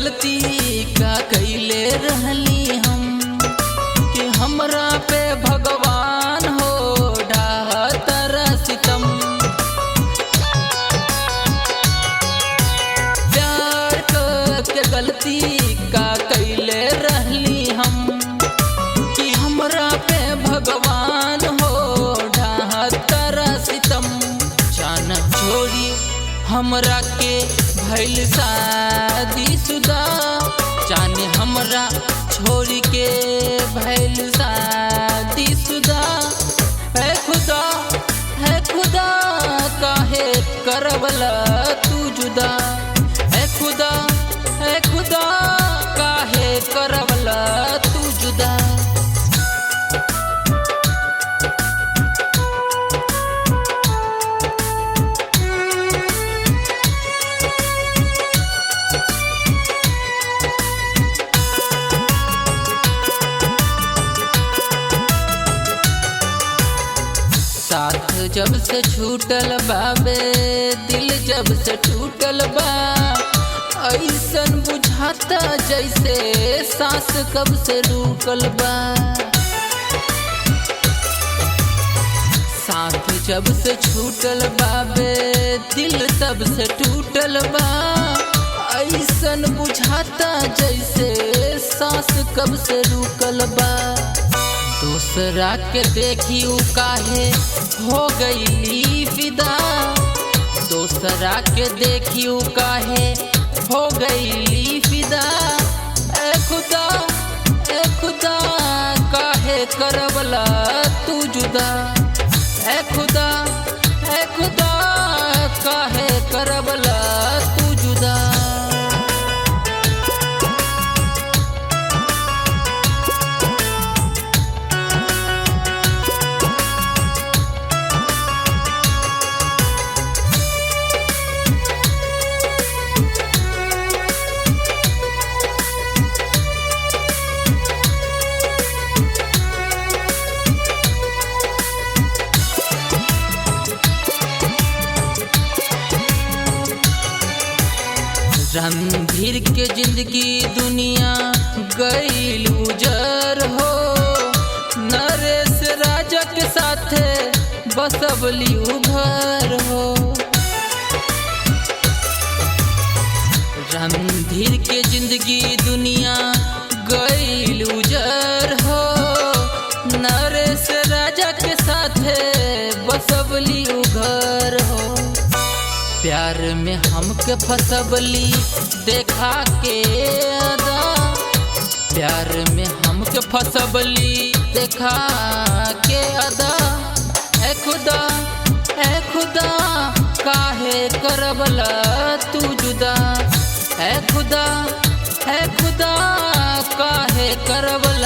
गलती का कैले रहली हम कि हमरा पे भगवान हो ढातर सितम। प्यार के गलती का कैले रहली हम कि हमरा पे भगवान हो ढातर सितम। जान छोड़ी हमरा के भइल शादी शुदा, जाने हमरा छोड़ के भइल शादी शुदा। है खुदा काहे करवला तू जुदा। है खुदा काहे करवला तू जुदा। साथ जब से छूटल बाबे दिल जब से टूटल बा, ऐसन बुझाता जैसे सांस कब से रुकल बा। साथ जब से छूटल बाबे दिल तब से टूटल बा, ऐसन बुझाता जैसे सांस कब से रुकल बा। दूसरा के देखी उ काहे हो गईली फिदा। दूसरा के देखी उ काहे हो गईली फिदा। ए खुदा काहे करवला तू जुदा। ए खुदा काहे करवला तू जुदा। रणधीर के जिंदगी दुनिया गईल उजर हो, नरेश राजा के साथे बसवली घर हो। रणधीर के जिंदगी दुनिया गईल उजर हो, नरेश राजा के साथे बसवली घर हो। प्यार में हमके फसबली देखा के अदा, प्यार में हमके फसबली देखा के अदा। ए खुदा काहे करवला तू जुदा। ए खुदा काहे करवला